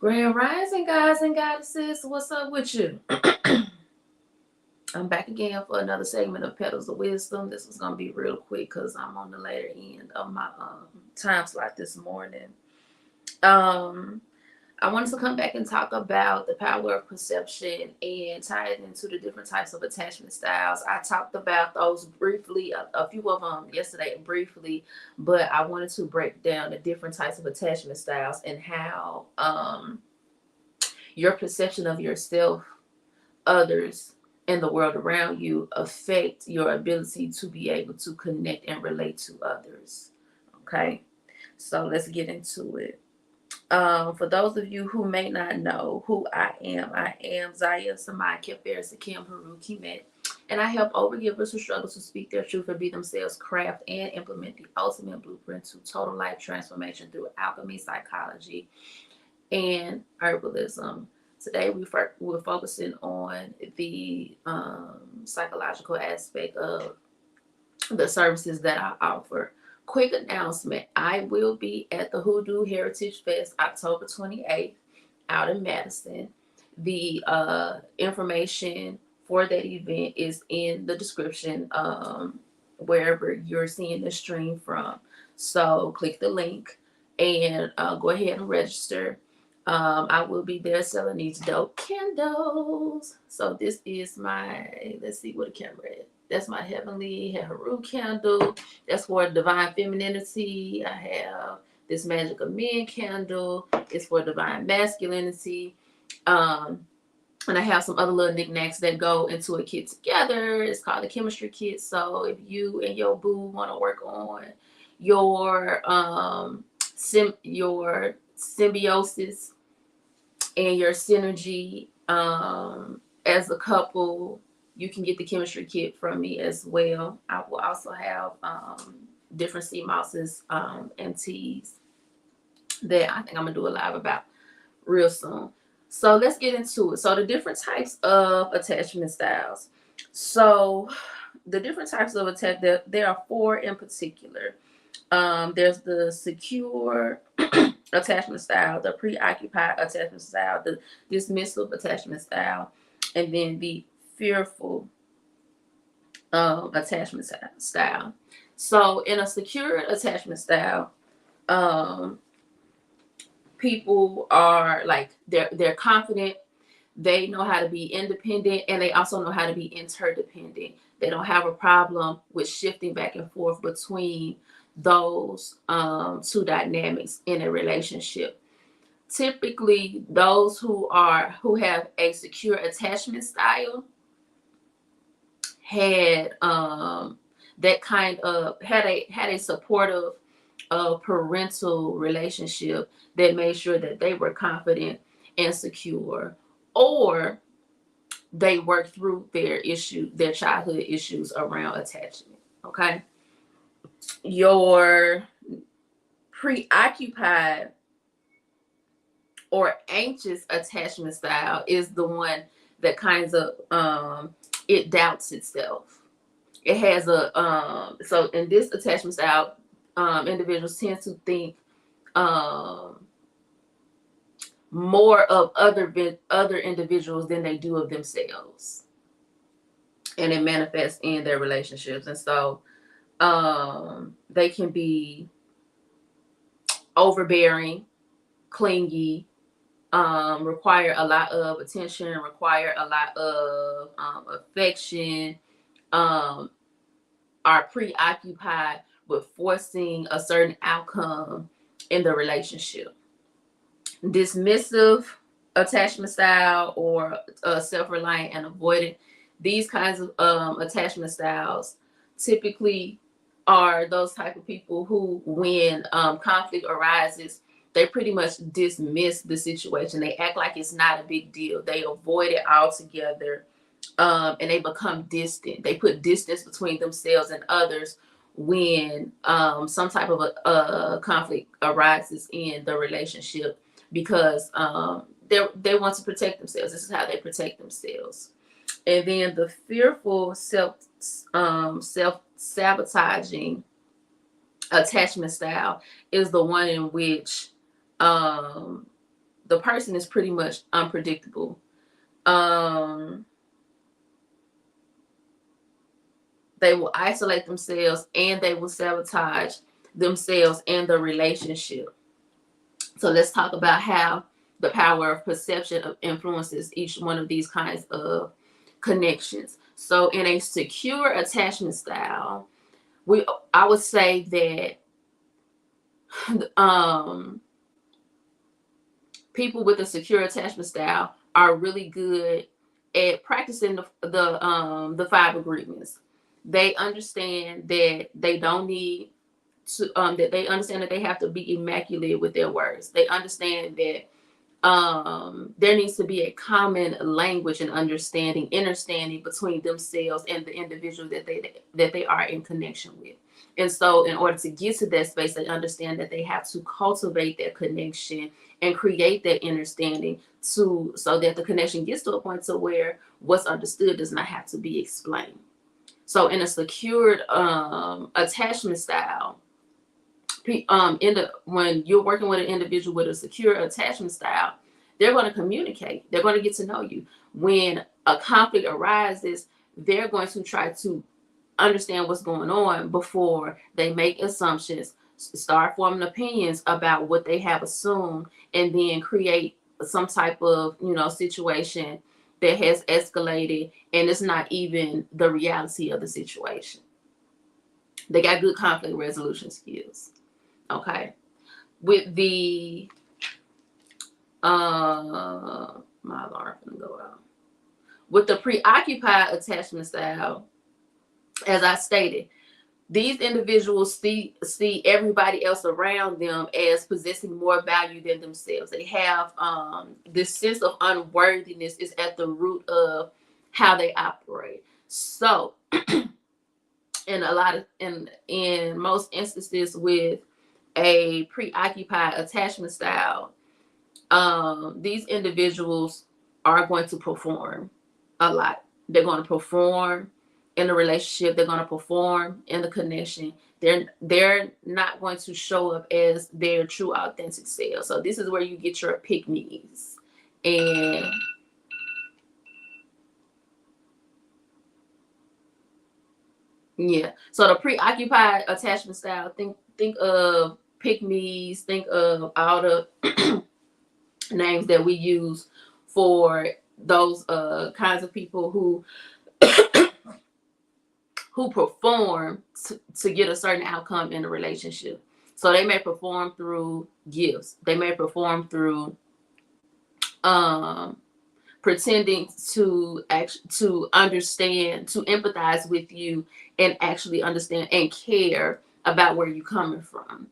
Grand Rising, guys and goddesses. What's up with you? I'm back again for another segment of Petals of Wisdom. This was gonna be real quick because I'm on the later end of my time slot this morning. Um, I wanted to come back and talk about the power of perception and tie it into the different types of attachment styles. I talked about those briefly, a few of them yesterday briefly, but I wanted to break down the different types of attachment styles and how your perception of yourself, others, and the world around you affect your ability to be able to connect and relate to others. Okay, so let's get into it. For those of you who may not know who I am Zaya Samai Kefaris Akim Haru Kimet, and I help overgivers who struggle to speak their truth and be themselves, craft and implement the ultimate blueprint to total life transformation through alchemy, psychology, and herbalism. Today we're focusing on the psychological aspect of the services that I offer. Quick announcement: I will be at the Hoodoo Heritage Fest October 28th out in Madison. The information for that event is in the description, wherever you're seeing the stream from. So click the link and go ahead and register. I will be there selling these dope candles. So this is my, let's see what a camera is. That's my Heavenly Haru candle. That's for divine femininity. I have this Magic of Men candle. It's for divine masculinity. And I have some other little knickknacks that go into a kit together. It's called the chemistry kit. So if you and your boo want to work on your your symbiosis and your synergy as a couple, you can get the chemistry kit from me as well. I will also have different sea mosses and teas that I think I'm gonna do a live about real soon. So let's get into it. So the different types of attachment styles. So the different types of there are four in particular. There's the secure attachment style, the preoccupied attachment style, the dismissive attachment style, and then the fearful attachment style. So in a secure attachment style, people are like they're confident, they know how to be independent, and they also know how to be interdependent. They don't have a problem with shifting back and forth between those two dynamics in a relationship. Typically, those who have a secure attachment style had had a supportive parental relationship that made sure that they were confident and secure, or they worked through their childhood issues around attachment. Okay, your preoccupied or anxious attachment style is the one that kinds of it doubts itself. It has so in this attachment style, individuals tend to think more of other individuals than they do of themselves, and it manifests in their relationships. And so they can be overbearing, clingy, require a lot of attention, require a lot of affection, are preoccupied with forcing a certain outcome in the relationship. Dismissive attachment style or self-reliant and avoidant, these kinds of attachment styles typically are those type of people who, when conflict arises, they pretty much dismiss the situation. They act like it's not a big deal. They avoid it altogether, and they become distant. They put distance between themselves and others when some type of a conflict arises in the relationship, because they want to protect themselves. This is how they protect themselves. And then the fearful self-sabotaging attachment style is the one in which the person is pretty much unpredictable. Um, they will isolate themselves and they will sabotage themselves and the relationship. So let's talk about how the power of perception of influences each one of these kinds of connections. So in a secure attachment style, I would say that people with a secure attachment style are really good at practicing the five agreements. They understand that they don't need to that they understand that they have to be immaculate with their words. They understand that there needs to be a common language and understanding between themselves and the individual that they are in connection with. And so in order to get to that space, they understand that they have to cultivate that connection and create that understanding so that the connection gets to a point to where what's understood does not have to be explained. So in a secured attachment style, when you're working with an individual with a secure attachment style, they're going to communicate. They're going to get to know you. When a conflict arises, they're going to try to understand what's going on before they make assumptions, start forming opinions about what they have assumed, and then create some type of situation that has escalated and it's not even the reality of the situation. They got good conflict resolution skills. Okay. With the my alarm gonna go out. With the preoccupied attachment style, as I stated, these individuals see everybody else around them as possessing more value than themselves. They have this sense of unworthiness is at the root of how they operate. So in most instances with a preoccupied attachment style, these individuals are going to perform a lot. They're going to perform in the relationship. They're going to perform in the connection. They're not going to show up as their true authentic self. So this is where you get your pick-me's. And yeah, so the preoccupied attachment style, think of pick-me's, think of all the names that we use for those kinds of people who perform to get a certain outcome in a relationship. So they may perform through gifts. They may perform through pretending to understand, to empathize with you, and actually understand and care about where you're coming from.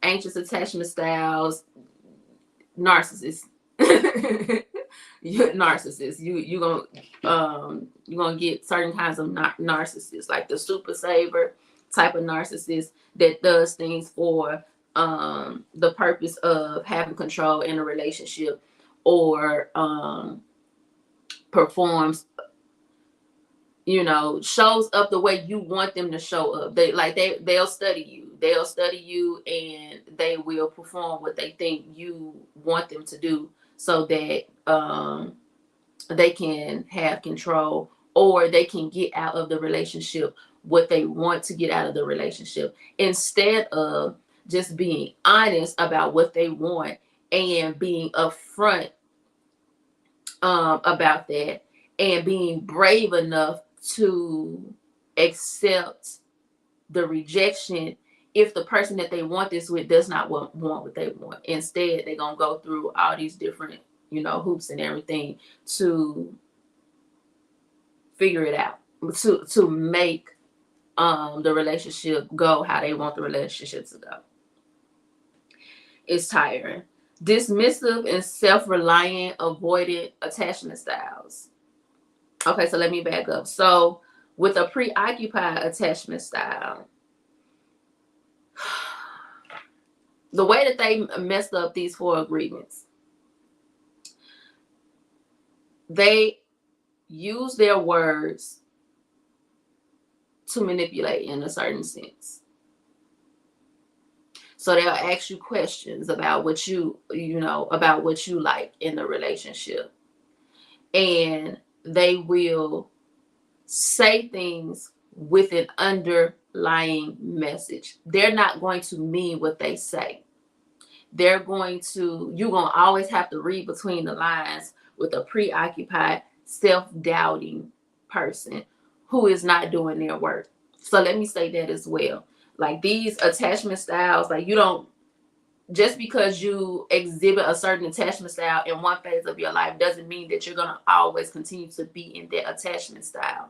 Anxious attachment styles, narcissists. You're narcissist. You're gonna get certain kinds of narcissists, like the super saver type of narcissist that does things for the purpose of having control in a relationship, or performs, shows up the way you want them to show up. They'll study you. They'll study you and they will perform what they think you want them to do so that they can have control, or they can get out of the relationship what they want to get out of the relationship, instead of just being honest about what they want and being upfront about that, and being brave enough to accept the rejection if the person that they want this with does not want what they want. Instead, they're going to go through all these different, hoops and everything to figure it out, to make the relationship go how they want the relationship to go. It's tiring. Dismissive and self-reliant, avoidant attachment styles. Okay, so let me back up. So with a preoccupied attachment style, the way that they messed up these 4 agreements, they use their words to manipulate in a certain sense. So they'll ask you questions about what about what you like in the relationship. And they will say things with an underlying message. They're not going to mean what they say. You're going to always have to read between the lines with a preoccupied, self-doubting person who is not doing their work. So let me say that as well. Like these attachment styles, like you don't, just because you exhibit a certain attachment style in one phase of your life doesn't mean that you're going to always continue to be in that attachment style.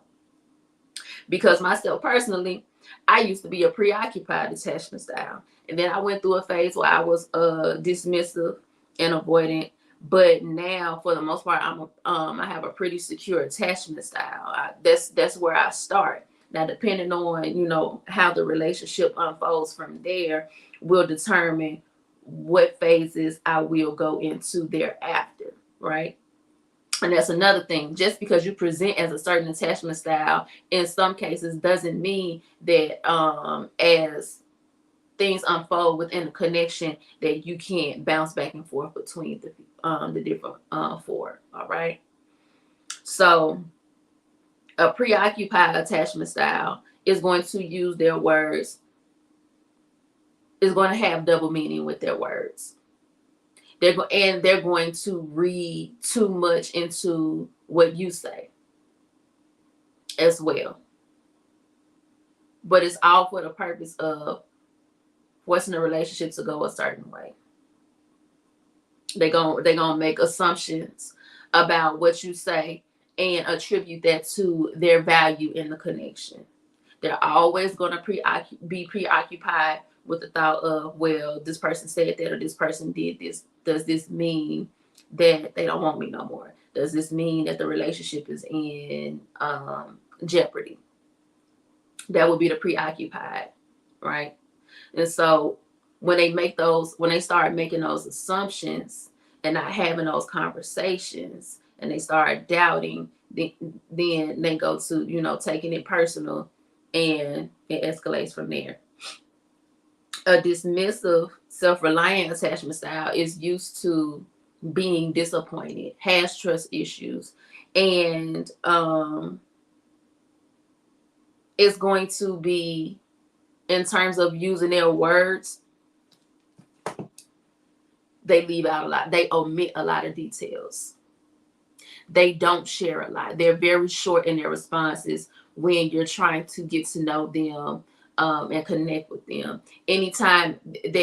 Because myself personally, I used to be a preoccupied attachment style. And then I went through a phase where I was dismissive and avoidant. But now, for the most part, I have a pretty secure attachment style. That's where I start. Now, depending on how the relationship unfolds from there, will determine what phases I will go into thereafter, right? And that's another thing. Just because you present as a certain attachment style, in some cases, doesn't mean that as things unfold within the connection, that you can't bounce back and forth between the different four. All right. So a preoccupied attachment style is going to use their words, is going to have double meaning with their words. They're going to read too much into what you say as well. But it's all for the purpose of forcing the relationship to go a certain way. They're gonna make assumptions about what you say and attribute that to their value in the connection. They're always gonna be preoccupied with the thought of, well, this person said that or this person did this. Does this mean that they don't want me no more? Does this mean that the relationship is in jeopardy? That would be the preoccupied, right? And so when they start making those assumptions and not having those conversations, and they start doubting, then they go to taking it personal, and it escalates from there. A dismissive, self-reliant attachment style is used to being disappointed, has trust issues, and is going to be, in terms of using their words, they leave out a lot. They omit a lot of details. They don't share a lot. They're very short in their responses when you're trying to get to know them and connect with them. Anytime that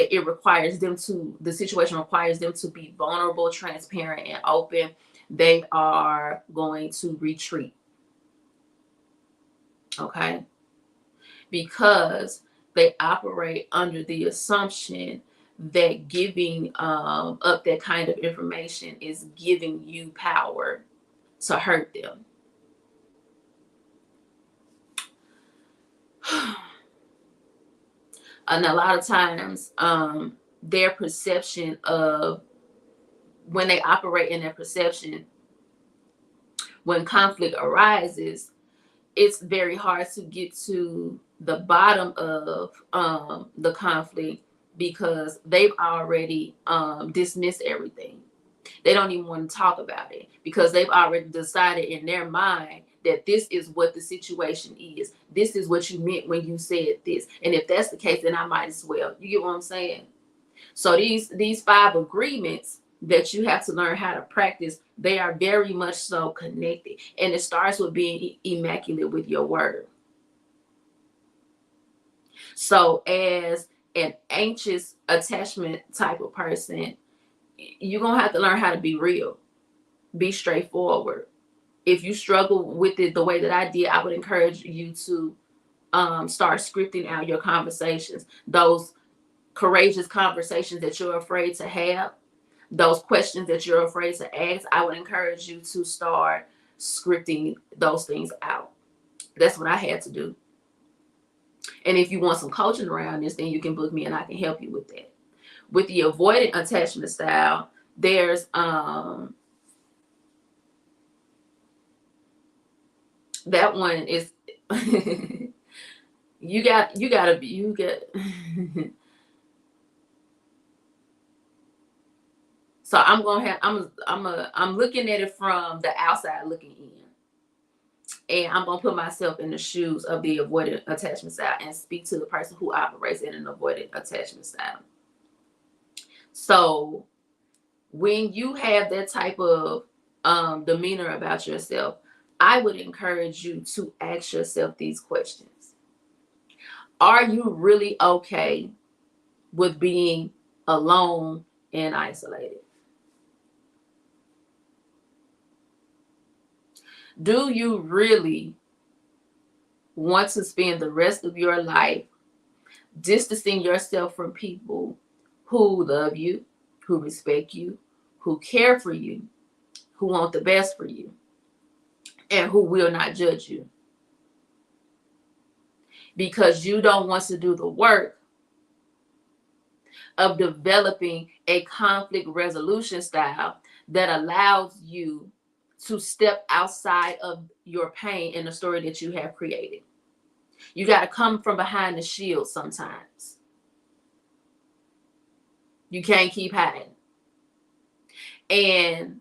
the situation requires them to be vulnerable, transparent, and open, they are going to retreat. Okay? Because they operate under the assumption that giving up that kind of information is giving you power to hurt them. And a lot of times, their perception of, when they operate in their perception, when conflict arises, it's very hard to get to the bottom of the conflict, because they've already dismissed everything. They don't even want to talk about it, because they've already decided in their mind that this is what the situation is. This is what you meant when you said this. And if that's the case, then I might as well. You get what I'm saying? So these 5 agreements that you have to learn how to practice, they are very much so connected. And it starts with being immaculate with your word. So as an anxious attachment type of person, you're going to have to learn how to be real, be straightforward. If you struggle with it the way that I did, I would encourage you to start scripting out your conversations, those courageous conversations that you're afraid to have, those questions that you're afraid to ask. I would encourage you to start scripting those things out. That's what I had to do. And if you want some coaching around this, then you can book me and I can help you with that. With the avoidant attachment style, there's that one is you got So I'm looking at it from the outside looking in. And I'm gonna put myself in the shoes of the avoidant attachment style and speak to the person who operates in an avoidant attachment style. So when you have that type of demeanor about yourself, I would encourage you to ask yourself these questions. Are you really okay with being alone and isolated? Do you really want to spend the rest of your life distancing yourself from people who love you, who respect you, who care for you, who want the best for you, and who will not judge you? Because you don't want to do the work of developing a conflict resolution style that allows you to step outside of your pain in the story that you have created. You got to come from behind the shield sometimes. You can't keep hiding. And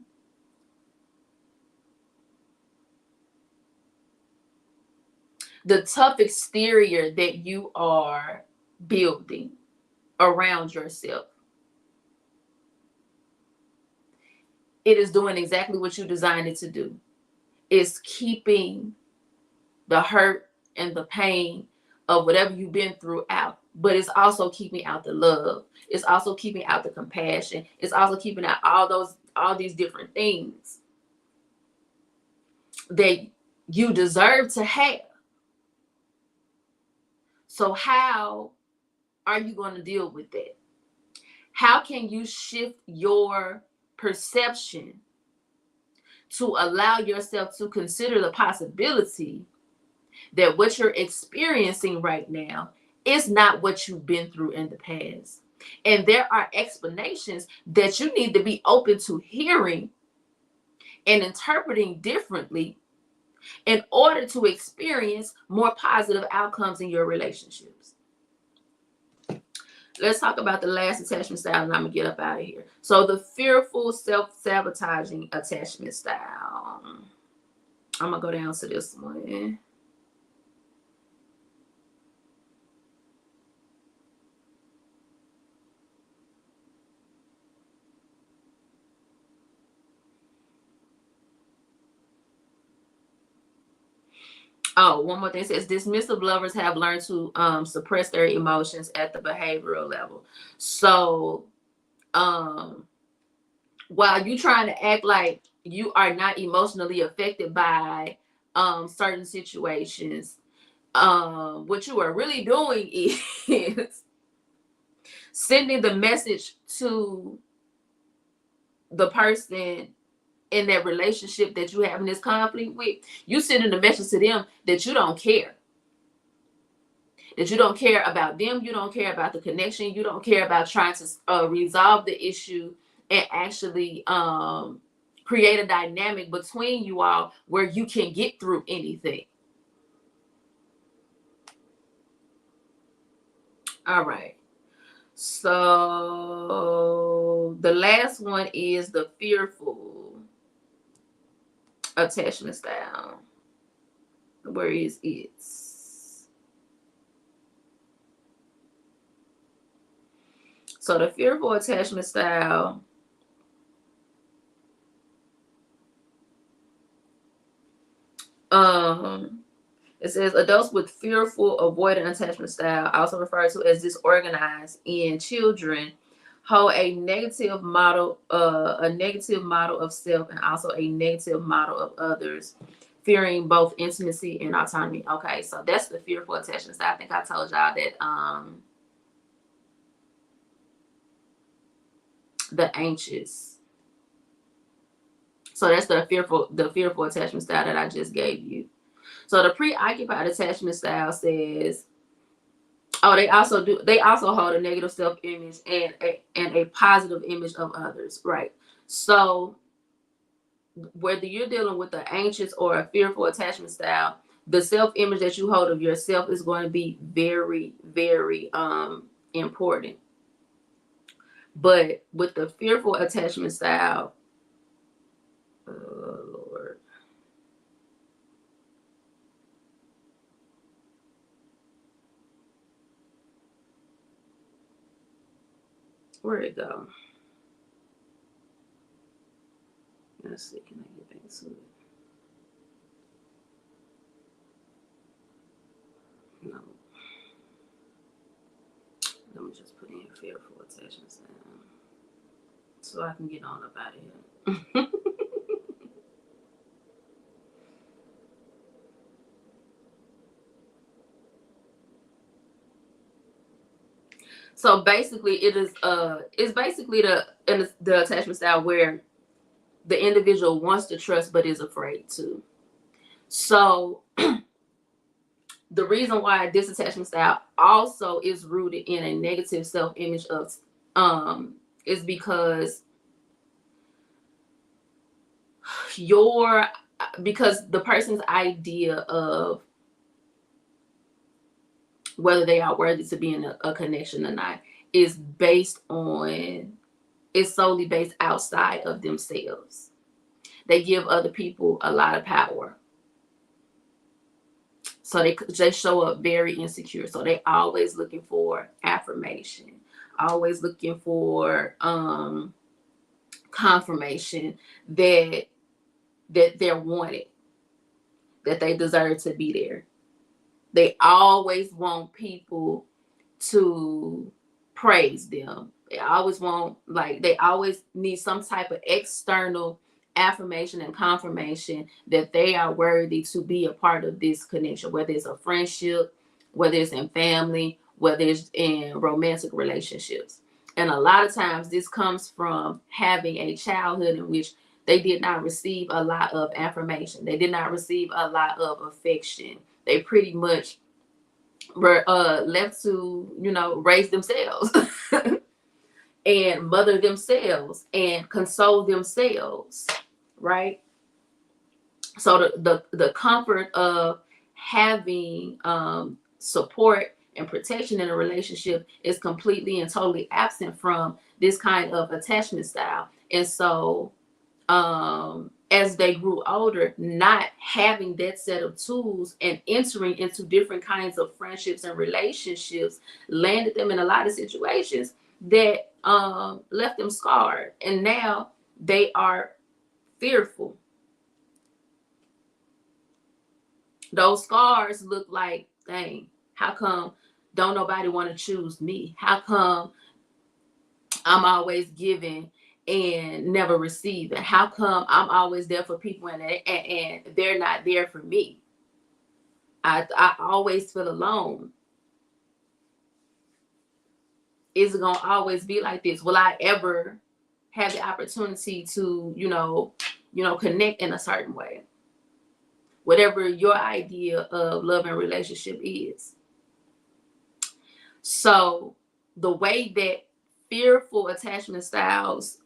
the tough exterior that you are building around yourself, it is doing exactly what you designed it to do. It's keeping the hurt and the pain of whatever you've been through out, but it's also keeping out the love. It's also keeping out the compassion. It's also keeping out all these different things that you deserve to have. So how are you going to deal with that? How can you shift your perception to allow yourself to consider the possibility that what you're experiencing right now is not what you've been through in the past? And there are explanations that you need to be open to hearing and interpreting differently in order to experience more positive outcomes in your relationships. Let's talk about the last attachment style, and I'm going to get up out of here. So the fearful, self-sabotaging attachment style. I'm going to go down to this one. Oh, one more thing. It says dismissive lovers have learned to suppress their emotions at the behavioral level. So while you trying to act like you are not emotionally affected by certain situations, what you are really doing is sending the message to the person in that relationship that you having this conflict with. You sending the message to them that you don't care. That you don't care about them. You don't care about the connection. You don't care about trying to resolve the issue and actually create a dynamic between you all where you can get through anything. All right. So the last one is the fearful attachment style. Where is it? So the fearful attachment style it says adults with fearful avoidant attachment style, also referred to as disorganized in children, hold a negative model of self and also a negative model of others, fearing both intimacy and autonomy. Okay, so that's the fearful attachment style. I think I told y'all that the anxious. So that's the fearful attachment style that I just gave you. So the preoccupied attachment style says, they also hold a negative self-image and a positive image of others, right? So whether you're dealing with an anxious or a fearful attachment style, the self-image that you hold of yourself is going to be very, very important. But with the fearful attachment style, Lord, where'd it go? Let's see, can I get back to it? No. Let me just put in fearful attachment style so I can get on up out of here. So basically, it's basically the attachment style where the individual wants to trust but is afraid to. So the reason why this attachment style also is rooted in a negative self-image of is because the person's idea of whether they are worthy to be in a connection or not is solely based outside of themselves. They give other people a lot of power. So they show up very insecure. So they always looking for affirmation, always looking for confirmation that they're wanted, that they deserve to be there. They always want people to praise them. They always need some type of external affirmation and confirmation that they are worthy to be a part of this connection, whether it's a friendship, whether it's in family, whether it's in romantic relationships. And a lot of times this comes from having a childhood in which they did not receive a lot of affirmation. They did not receive a lot of affection. They pretty much were left to, raise themselves and mother themselves and console themselves, right? So the comfort of having support and protection in a relationship is completely and totally absent from this kind of attachment style. And so as they grew older, not having that set of tools and entering into different kinds of friendships and relationships landed them in a lot of situations that left them scarred. And now they are fearful. Those scars look like, dang, how come don't nobody want to choose me? How come I'm always giving and never receiving? How come I'm always there for people and they're not there for me? I always feel alone. Is it gonna always be like this? Will I ever have the opportunity to, connect in a certain way? Whatever your idea of love and relationship is. So the way that fearful attachment styles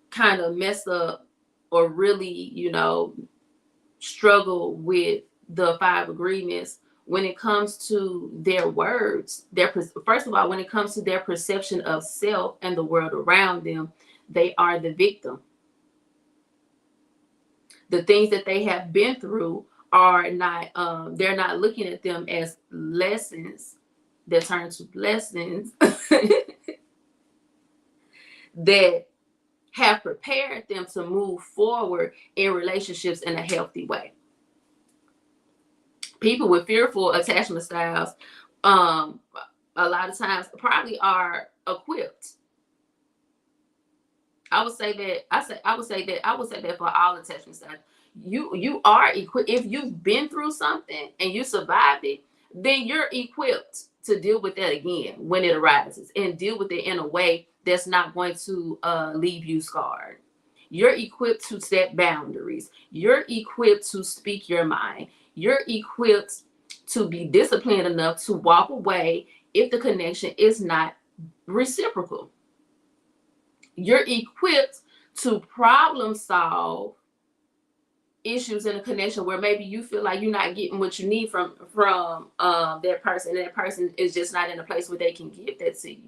kind of mess up or really, struggle with the 5 agreements when it comes to their words, first of all, when it comes to their perception of self and the world around them, they are the victim. The things that they have been through are not, they're not looking at them as lessons that turn to blessings that have prepared them to move forward in relationships in a healthy way. People with fearful attachment styles, a lot of times probably are equipped. I would say that for all attachment styles, you are equipped. If you've been through something and you survived it, then you're equipped to deal with that again when it arises and deal with it in a way that's not going to leave you scarred. You're equipped to set boundaries. You're equipped to speak your mind. You're equipped to be disciplined enough to walk away if the connection is not reciprocal. You're equipped to problem solve issues in a connection where maybe you feel like you're not getting what you need from that person, and that person is just not in a place where they can give that to you.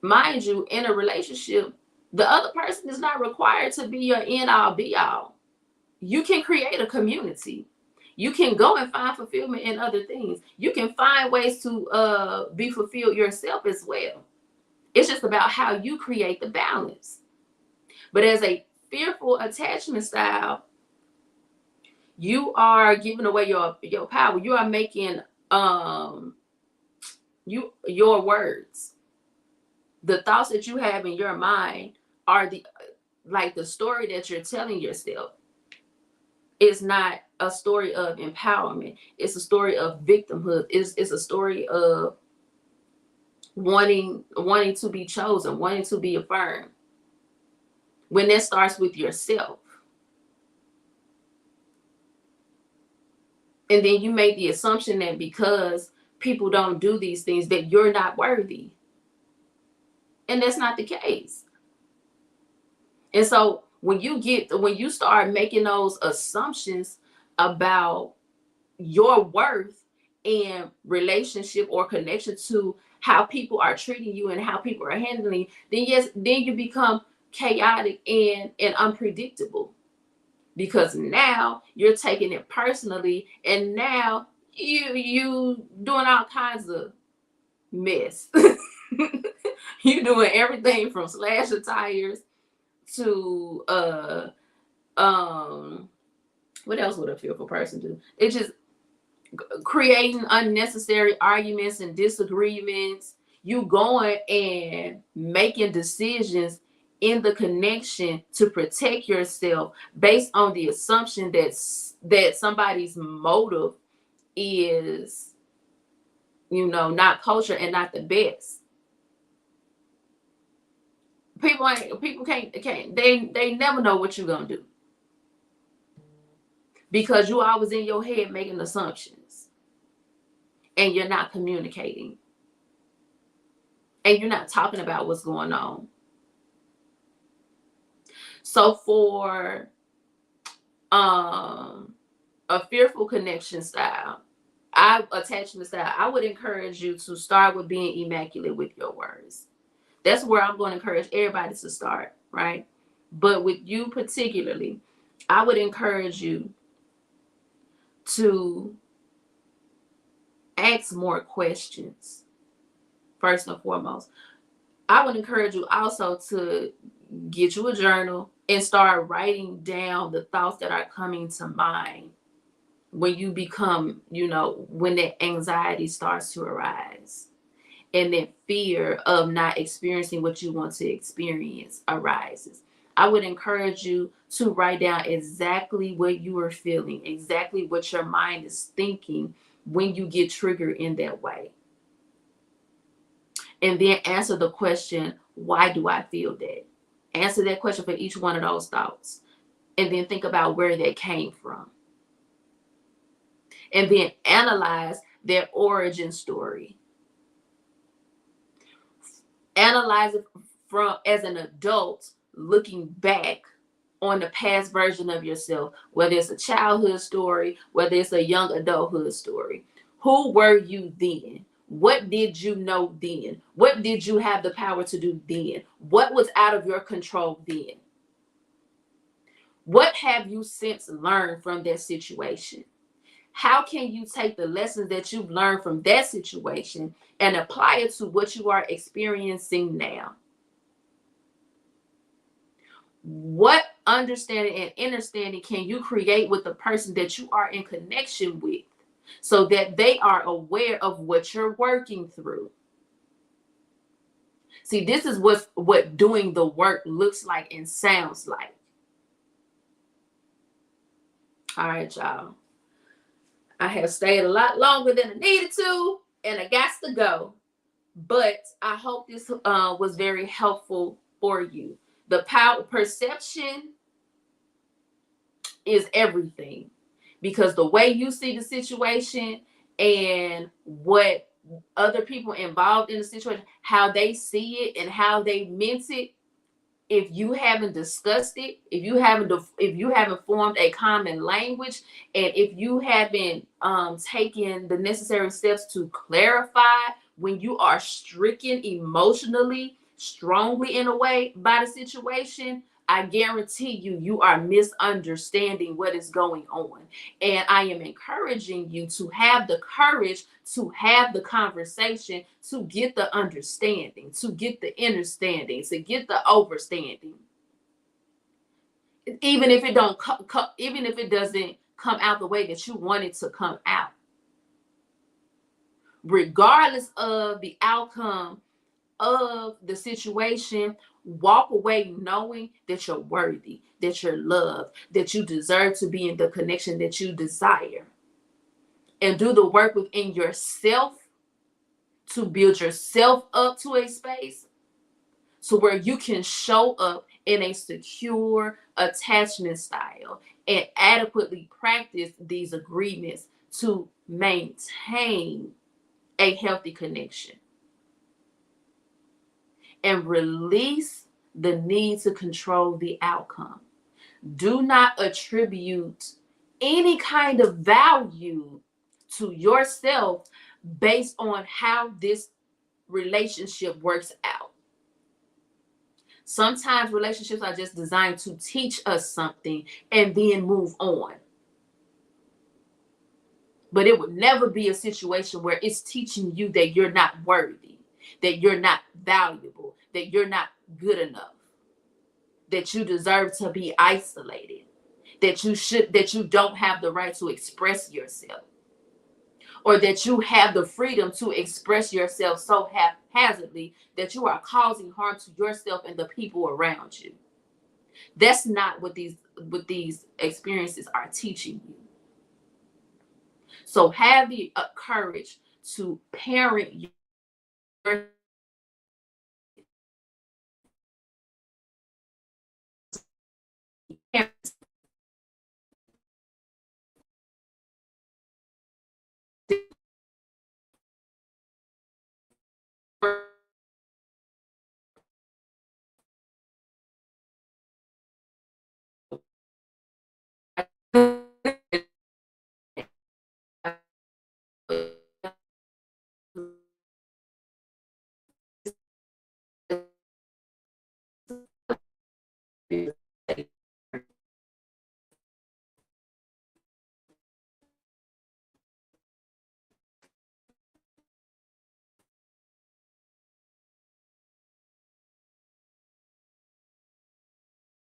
mind you, in a relationship, the other person is not required to be your end all be all. You can create a community. You can go and find fulfillment in other things. You can find ways to be fulfilled yourself as well. It's just about how you create the balance. But as a fearful attachment style, you are giving away your power. You are making your words, the thoughts that you have in your mind are the story that you're telling yourself. It's not a story of empowerment. It's a story of victimhood. It's a story of wanting to be chosen, wanting to be affirmed. When that starts with yourself. And then you make the assumption that because people don't do these things, that you're not worthy. And that's not the case. And so when you start making those assumptions about your worth and relationship or connection to how people are treating you and how people are handling you, then you become chaotic and unpredictable. Because now you're taking it personally, and now you doing all kinds of mess. You doing everything from slasher tires to what else would a fearful person do? It's just creating unnecessary arguments and disagreements. You going and making decisions in the connection to protect yourself based on the assumption that somebody's motive is, not kosher and not the best. People can't they never know what you're gonna do, because you always in your head making assumptions and you're not communicating and you're not talking about what's going on. So for a fearful connection style, attachment style, I would encourage you to start with being immaculate with your words. That's where I'm going to encourage everybody to start, right? But with you particularly, I would encourage you to ask more questions. First and foremost, I would encourage you also to get you a journal and start writing down the thoughts that are coming to mind when you become, when that anxiety starts to arise and that fear of not experiencing what you want to experience arises. I would encourage you to write down exactly what you are feeling, exactly what your mind is thinking when you get triggered in that way. And then answer the question, why do I feel that? Answer that question for each one of those thoughts. And then think about where that came from. And then analyze their origin story. Analyze it from as an adult, looking back on the past version of yourself, whether it's a childhood story, whether it's a young adulthood story. Who were you then? What did you know then? What did you have the power to do then? What was out of your control then? What have you since learned from that situation? How can you take the lessons that you've learned from that situation and apply it to what you are experiencing now? What understanding and understanding can you create with the person that you are in connection with so that they are aware of what you're working through? See, this is what doing the work looks like and sounds like. All right, y'all. I have stayed a lot longer than I needed to, and I got to go. But I hope this was very helpful for you. The power perception is everything, because the way you see the situation and what other people involved in the situation, how they see it and how they meant it, if you haven't discussed it, if you haven't formed a common language, and if you haven't taken the necessary steps to clarify when you are stricken emotionally, strongly in a way by the situation, I guarantee you, you are misunderstanding what is going on. And I am encouraging you to have the courage to have the conversation, to get the understanding, to get the understanding, to get the overstanding. Even if it don't, even if it doesn't come out the way that you want it to come out, regardless of the outcome of the situation, walk away knowing that you're worthy, that you're loved, that you deserve to be in the connection that you desire. And do the work within yourself to build yourself up to a space to where you can show up in a secure attachment style and adequately practice these agreements to maintain a healthy connection. And release the need to control the outcome. Do not attribute any kind of value to yourself based on how this relationship works out. Sometimes relationships are just designed to teach us something and then move on. But it would never be a situation where it's teaching you that you're not worthy, that you're not valuable, that you're not good enough, that you deserve to be isolated, that you don't have the right to express yourself, or that you have the freedom to express yourself so haphazardly that you are causing harm to yourself and the people around you. That's not what these experiences are teaching you. So have the courage to parent yourself